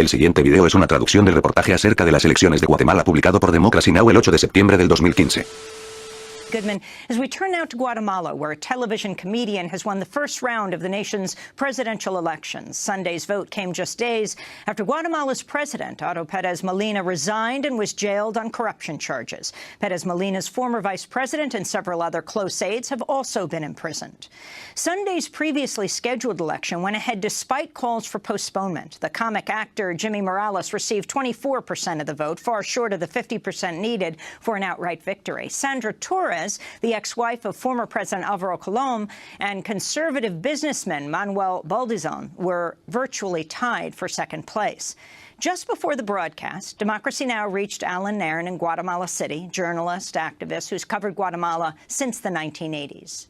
El siguiente video es una traducción del reportaje acerca de las elecciones de Guatemala publicado por Democracy Now! El 8 de septiembre del 2015. Goodman, as we turn now to Guatemala, where a television comedian has won the first round of the nation's presidential elections. Sunday's vote came just days after Guatemala's president, Otto Pérez Molina, resigned and was jailed on corruption charges. Pérez Molina's former vice president and several other close aides have also been imprisoned. Sunday's previously scheduled election went ahead despite calls for postponement. The comic actor Jimmy Morales received 24% of the vote, far short of the 50% needed for an outright victory. Sandra Torres, the ex-wife of former President Alvaro Colom, and conservative businessman Manuel Baldizon were virtually tied for second place. Just before the broadcast, Democracy Now! Reached Alan Nairn in Guatemala City, journalist, activist who's covered Guatemala since the 1980s.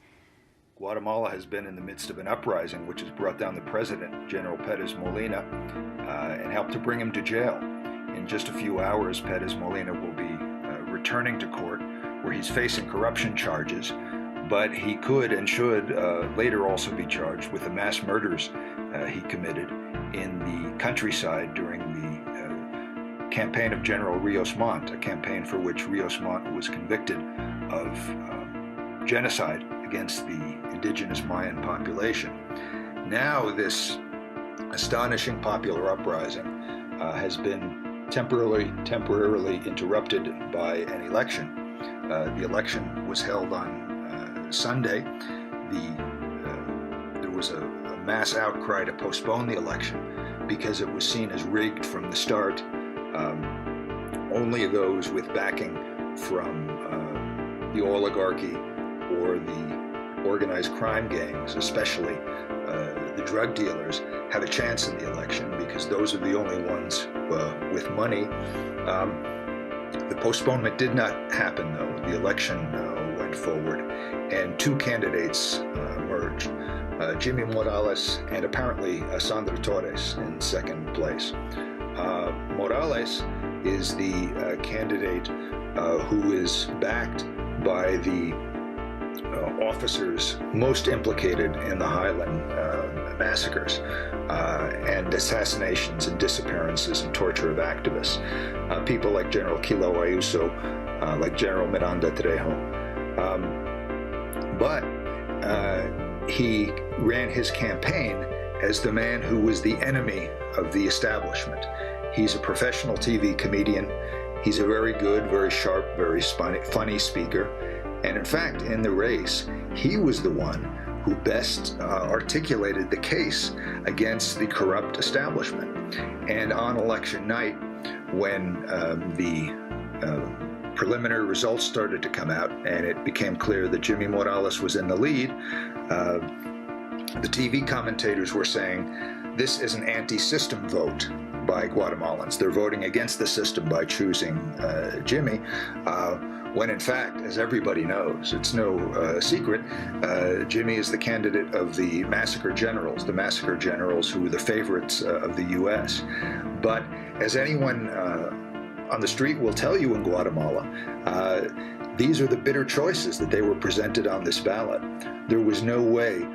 Guatemala has been in the midst of an uprising which has brought down the president, General Pérez Molina, and helped to bring him to jail. In just a few hours, Pérez Molina will be returning to court, where he's facing corruption charges, but he could and should later also be charged with the mass murders he committed in the countryside during the campaign of General Rios Montt, a campaign for which Rios Montt was convicted of genocide against the indigenous Mayan population. Now this astonishing popular uprising has been temporarily interrupted by an election. The election was held on Sunday. There was a mass outcry to postpone the election because it was seen as rigged from the start. Only those with backing from the oligarchy or the organized crime gangs, especially the drug dealers, have a chance in the election because those are the only ones with money. The postponement did not happen, though. The election went forward, and two candidates emerged, Jimmy Morales and apparently Sandra Torres in second place. Morales is the candidate who is backed by the officers most implicated in the Highland massacres and assassinations and disappearances and torture of activists. People like General Kilo Ayuso, like General Miranda Trejo. But he ran his campaign as the man who was the enemy of the establishment. He's a professional TV comedian. He's a very good, very sharp, very funny speaker. And in fact, in the race, he was the one who best articulated the case against the corrupt establishment. And on election night, when the preliminary results started to come out and it became clear that Jimmy Morales was in the lead, the TV commentators were saying, this is an anti-system vote by Guatemalans. They're voting against the system by choosing Jimmy, when in fact, as everybody knows, it's no secret, Jimmy is the candidate of the massacre generals who were the favorites of the U.S. But as anyone on the street will tell you in Guatemala, these are the bitter choices that they were presented on this ballot. There was no way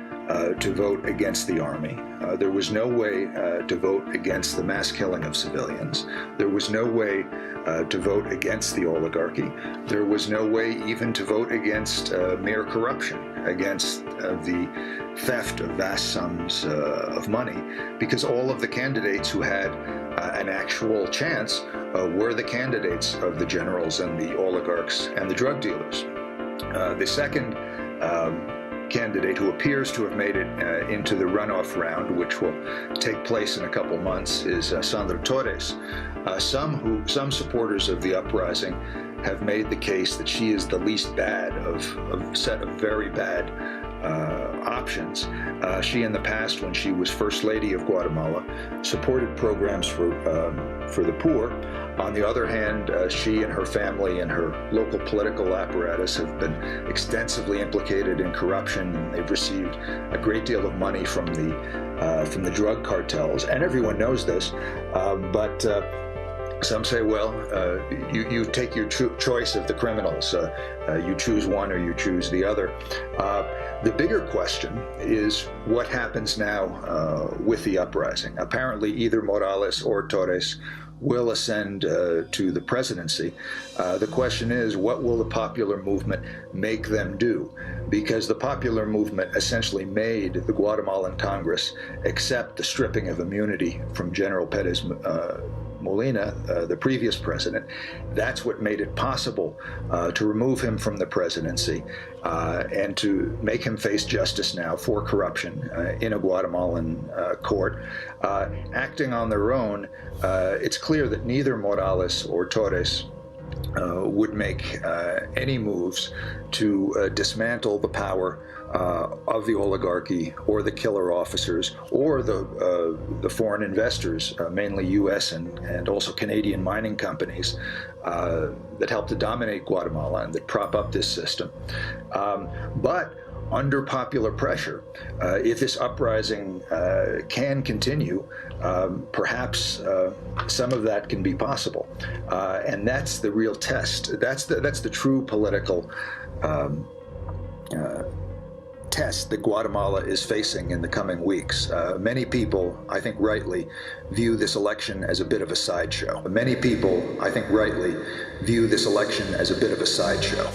to vote against the army. There was no way to vote against the mass killing of civilians. There was no way to vote against the oligarchy. There was no way even to vote against mere corruption, against the theft of vast sums of money, because all of the candidates who had an actual chance were the candidates of the generals and the oligarchs and the drug dealers. The second candidate who appears to have made it into the runoff round, which will take place in a couple months, is Sandra Torres. Some supporters of the uprising have made the case that she is the least bad of a set of very bad options. She, in the past, when she was First Lady of Guatemala, supported programs for the poor. On the other hand, she and her family and her local political apparatus have been extensively implicated in corruption. They've received a great deal of money from the drug cartels, and everyone knows this. But Some say, well, you take your choice of the criminals. You choose one or you choose the other. The bigger question is what happens now with the uprising. Apparently, either Morales or Torres will ascend to the presidency. The question is, what will the popular movement make them do? Because the popular movement essentially made the Guatemalan Congress accept the stripping of immunity from General Pérez Molina, the previous president. That's what made it possible to remove him from the presidency and to make him face justice now for corruption in a Guatemalan court. Acting on their own, it's clear that neither Morales or Torres would make any moves to dismantle the power of the oligarchy or the killer officers or the foreign investors, mainly U.S. and also Canadian mining companies that help to dominate Guatemala and that prop up this system. But under popular pressure, if this uprising can continue, perhaps some of that can be possible, and that's the real test. That's the true political test that Guatemala is facing in the coming weeks. Many people, I think rightly, view this election as a bit of a sideshow. Many people, I think rightly, view this election as a bit of a sideshow.